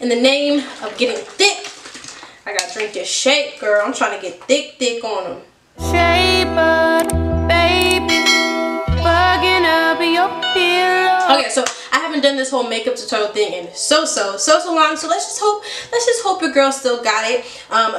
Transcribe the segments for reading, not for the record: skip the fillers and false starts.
In the name of getting thick, I gotta drink this shake, girl. I'm trying to get thick on them. Okay, so I haven't done this whole makeup tutorial thing in so long, so let's just hope your girl still got it.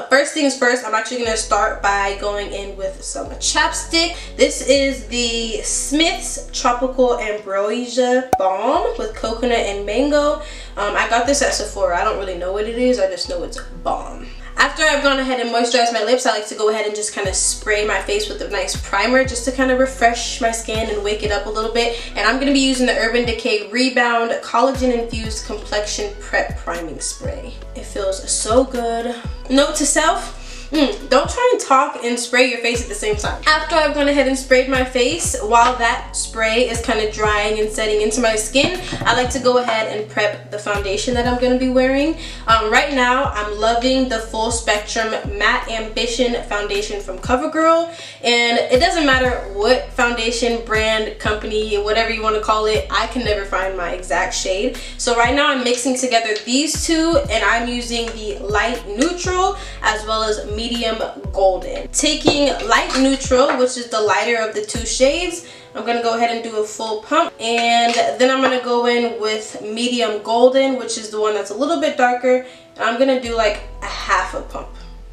First things first, I'm actually gonna start by going in with some chapstick. This is the Smith's Tropical Ambrosia Balm with coconut and mango. I got this at Sephora. I don't really know what it is, I just know it's balm. After I've gone ahead and moisturized my lips, I like to go ahead and just kind of spray my face with a nice primer just to kind of refresh my skin and wake it up a little bit. And I'm going to be using the Urban Decay Rebound Collagen Infused Complexion Prep Priming Spray. It feels so good. Note to self, don't try and talk and spray your face at the same time. After I've gone ahead and sprayed my face, while that spray is kind of drying and setting into my skin, I like to go ahead and prep the foundation that I'm going to be wearing. Right now, I'm loving the Full Spectrum Matte Ambition Foundation from CoverGirl. And it doesn't matter what foundation, brand, company, whatever you want to call it, I can never find my exact shade. So right now, I'm mixing together these two, and I'm using the Light Neutral as well as Medium Golden. Taking Light Neutral, which is the lighter of the two shades, I'm going to go ahead and do a full pump, and then I'm going to go in with Medium Golden, which is the one that's a little bit darker, and I'm going to do like a half a pump.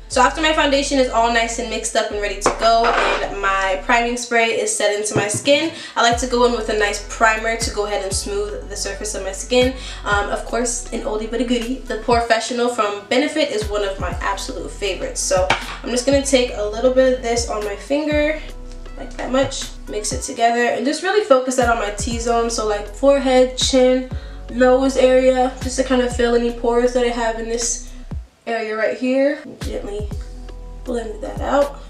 So after my foundation is all nice and mixed up and ready to go, and my priming spray is set into my skin, I like to go in with a nice primer to go ahead and smooth the surface of my skin. Of course, an oldie but a goodie, the Pore Fessional from Benefit is one of my absolute favorites. So I'm just going to take a little bit of this on my finger, like that much, mix it together, and just really focus that on my T-zone, so like forehead, chin, nose area, just to kind of fill any pores that I have in this area right here. Gently blend that out.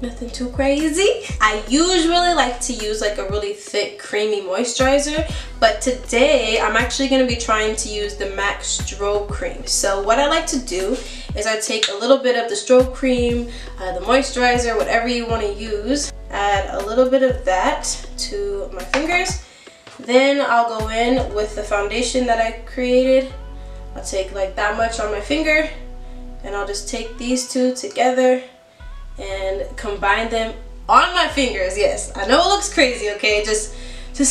Nothing too crazy. I usually like to use like a really thick creamy moisturizer, but today I'm actually going to be trying to use the MAC Strobe Cream. So what I like to do is I take a little bit of the Strobe Cream, the moisturizer, whatever you want to use, add a little bit of that to my fingers. Then I'll go in with the foundation that I created. I'll take like that much on my finger, and I'll just take these two together and combine them on my fingers. Yes, I know it looks crazy, okay? Just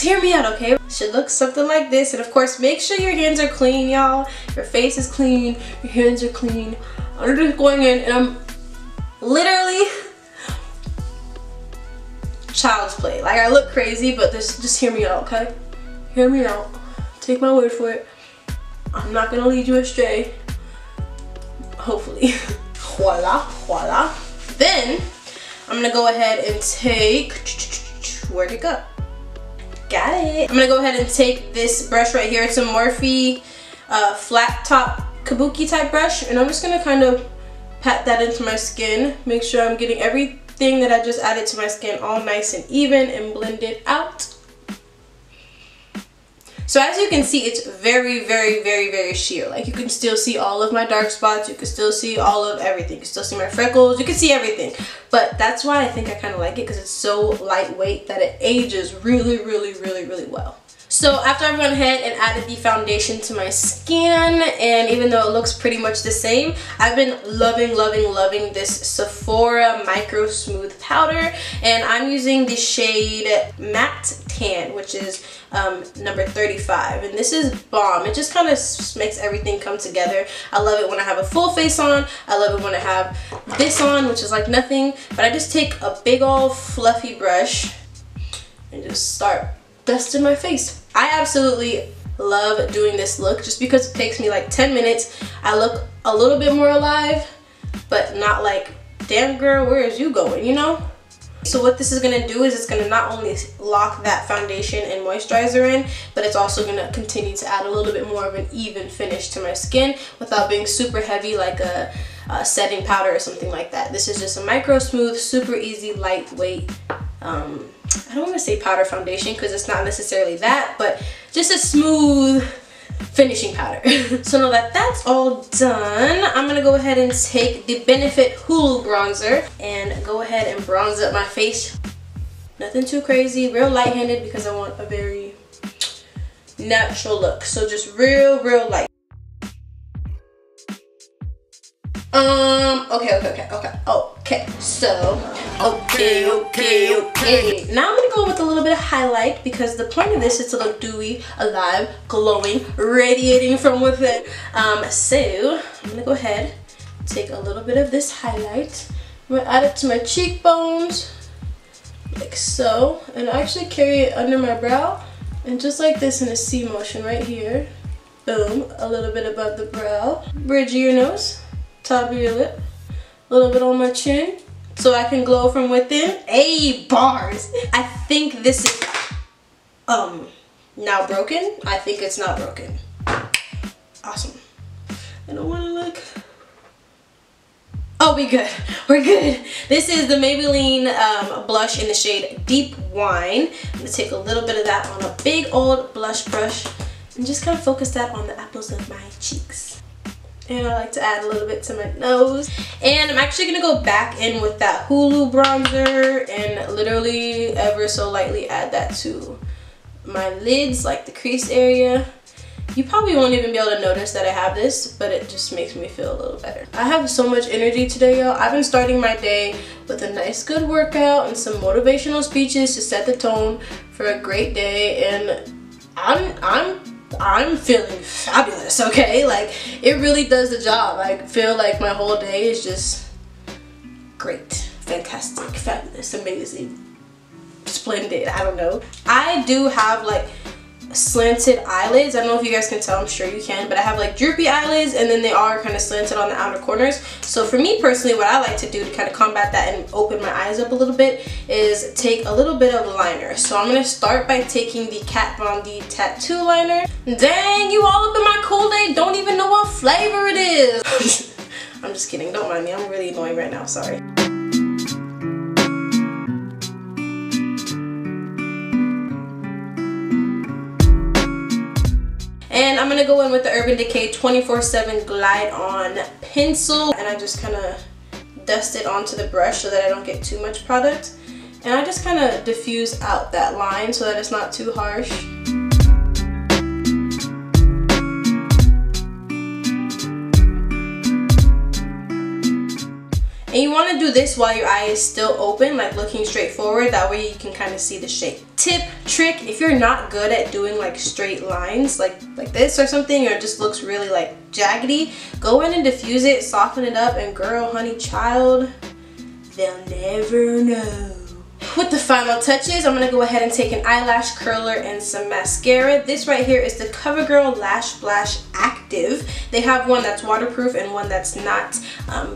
hear me out, okay? It should look something like this. And of course, make sure your hands are clean, y'all. Your face is clean, your hands are clean. I'm just going in and I'm literally child's play. Like, I look crazy, but just hear me out, okay? Hear me out. Take my word for it. I'm not gonna lead you astray. Hopefully. Voila, voila. Then I'm gonna go ahead and take, where'd it go? Got it. I'm gonna go ahead and take this brush right here. It's a Morphe flat top kabuki type brush, and I'm just gonna kind of pat that into my skin. Make sure I'm getting everything that I just added to my skin all nice and even and blend it out. So as you can see, it's very sheer. Like, you can still see all of my dark spots. You can still see all of everything. You can still see my freckles. You can see everything. But that's why I think I kind of like it, because it's so lightweight that it ages really well. So after I've gone ahead and added the foundation to my skin, and even though it looks pretty much the same, I've been loving this Sephora MicroSmooth powder, and I'm using the shade Matte Tan, which is number 35, and this is Balm. It just kind of makes everything come together. I love it when I have a full face on. I love it when I have this on, which is like nothing, but I just take a big old fluffy brush and just start dusting my face. I absolutely love doing this look just because it takes me like 10 minutes. I look a little bit more alive, but not like, damn girl, where is you going, you know? So what this is gonna do is it's gonna not only lock that foundation and moisturizer in, but it's also gonna continue to add a little bit more of an even finish to my skin without being super heavy like a setting powder or something like that. This is just a MicroSmooth, super easy, lightweight, I don't want to say powder foundation because it's not necessarily that, but just a smooth finishing powder. So now that that's all done, I'm going to go ahead and take the Benefit HOOLA bronzer and go ahead and bronze up my face. Nothing too crazy, real light-handed because I want a very natural look. So just real light. Okay. So, okay. Now I'm gonna go with a little bit of highlight because the point of this is to look dewy, alive, glowing, radiating from within. So I'm gonna go ahead, take a little bit of this highlight. I'm gonna add it to my cheekbones, like so, and actually carry it under my brow, and just like this in a C motion right here. Boom, a little bit above the brow, bridge of your nose, top of your lip, a little bit on my chin, so I can glow from within. Hey, bars! I think this is now broken. I think it's not broken. Awesome. I don't want to look. Oh, we good. We're good. This is the Maybelline blush in the shade Deep Wine. I'm gonna take a little bit of that on a big old blush brush and just kind of focus that on the apples of my cheeks. And I like to add a little bit to my nose. And I'm actually gonna go back in with that HOOLA bronzer and literally ever so lightly add that to my lids, like the crease area. You probably won't even be able to notice that I have this, but it just makes me feel a little better. I have so much energy today, y'all. I've been starting my day with a nice good workout and some motivational speeches to set the tone for a great day, and I'm feeling fabulous, okay? Like, it really does the job. I feel like my whole day is just great, fantastic, fabulous, amazing, splendid. I don't know. I do have like slanted eyelids. I don't know if you guys can tell, I'm sure you can, but I have like droopy eyelids, and then they are kind of slanted on the outer corners. So for me personally, what I like to do to kind of combat that and open my eyes up a little bit is take a little bit of liner. So I'm going to start by taking the Kat Von D tattoo liner. Dang, you all up in my Kool-Aid, don't even know what flavor it is. I'm just kidding, don't mind me, I'm really annoying right now, sorry. And I'm gonna go in with the Urban Decay 24/7 Glide On pencil, and I just kind of dust it onto the brush so that I don't get too much product. And I just kind of diffuse out that line so that it's not too harsh. And you want to do this while your eye is still open, like looking straight forward. That way you can kind of see the shape. Tip, trick, if you're not good at doing like straight lines like this or something, or it just looks really like jaggedy, go in and diffuse it, soften it up, and girl, honey, child, they'll never know. With the final touches, I'm going to go ahead and take an eyelash curler and some mascara. This right here is the CoverGirl Lash Splash Active. They have one that's waterproof and one that's not.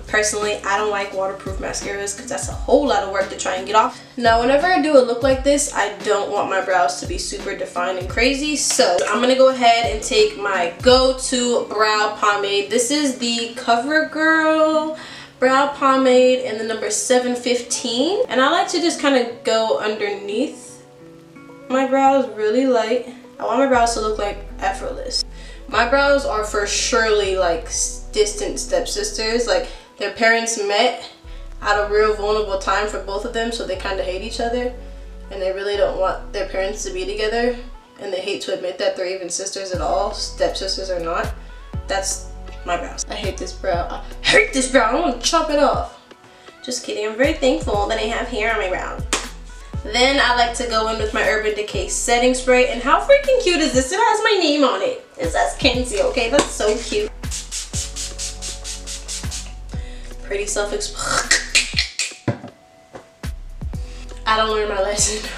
Personally, I don't like waterproof mascaras because that's a whole lot of work to try and get off. Now, whenever I do a look like this, I don't want my brows to be super defined and crazy. So I'm going to go ahead and take my go-to brow pomade. This is the CoverGirl brow pomade in the number 715, and I like to just kind of go underneath my brows really light. I want my brows to look like effortless. My brows are for surely like distant stepsisters, like their parents met at a real vulnerable time for both of them, so they kind of hate each other and they really don't want their parents to be together, and they hate to admit that they're even sisters at all, stepsisters or not. That's my brows. I hate this brow. I hate this brow. I want to chop it off. Just kidding. I'm very thankful that I have hair on my brow. Then I like to go in with my Urban Decay setting spray. And how freaking cute is this? It has my name on it. It says Kenzey, okay? That's so cute. Pretty self-explanatory. I don't learn my lesson.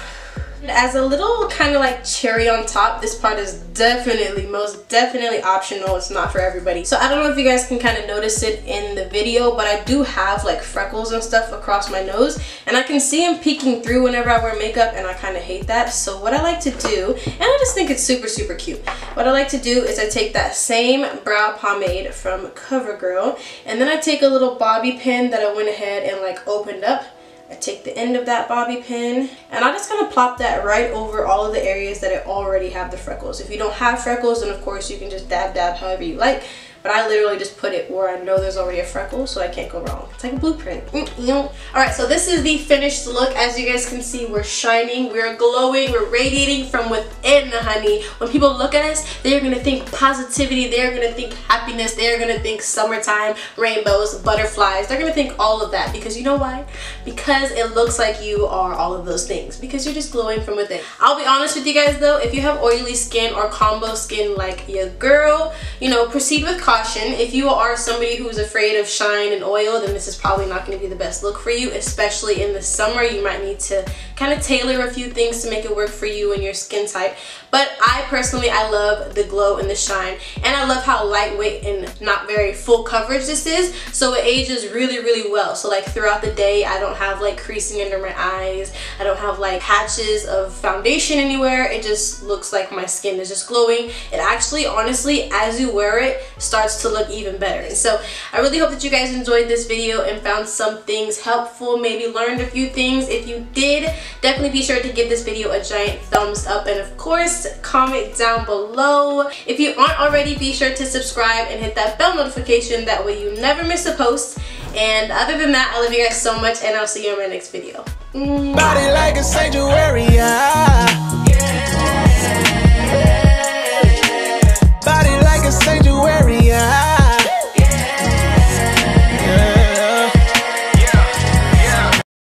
As a little kind of like cherry on top, this part is definitely, most definitely optional. It's not for everybody. So I don't know if you guys can kind of notice it in the video, but I do have like freckles and stuff across my nose, and I can see them peeking through whenever I wear makeup, and I kind of hate that. So what I like to do, and I just think it's super, super cute. What I like to do is I take that same brow pomade from CoverGirl, and then I take a little bobby pin that I went ahead and like opened up. I take the end of that bobby pin and I just kind of plop that right over all of the areas that I already have the freckles. If you don't have freckles, then of course you can just dab however you like. but I literally just put it where I know there's already a freckle, so I can't go wrong. It's like a blueprint. Alright, so this is the finished look. As you guys can see, we're shining, we're glowing, we're radiating from within, honey. When people look at us, they're gonna think positivity, they're gonna think happiness, they're gonna think summertime, rainbows, butterflies. They're gonna think all of that, because you know why? Because it looks like you are all of those things, because you're just glowing from within. I'll be honest with you guys though, if you have oily skin or combo skin like your girl, you know, proceed with caution. If you are somebody who's afraid of shine and oil, then this is probably not going to be the best look for you, especially in the summer. You might need to kind of tailor a few things to make it work for you and your skin type. But I personally, I love the glow and the shine, and I love how lightweight and not very full coverage this is, so it ages really, really well. So like throughout the day, I don't have like creasing under my eyes, I don't have like patches of foundation anywhere. It just looks like my skin is just glowing. It actually, honestly, as you wear it, starts to look even better. And so I really hope that you guys enjoyed this video and found some things helpful, maybe learned a few things. If you did, definitely be sure to give this video a giant thumbs up, and of course comment down below. If you aren't already, be sure to subscribe and hit that bell notification, that way you never miss a post. And other than that, I love you guys so much, and I'll see you in my next video. Body like a sanctuary,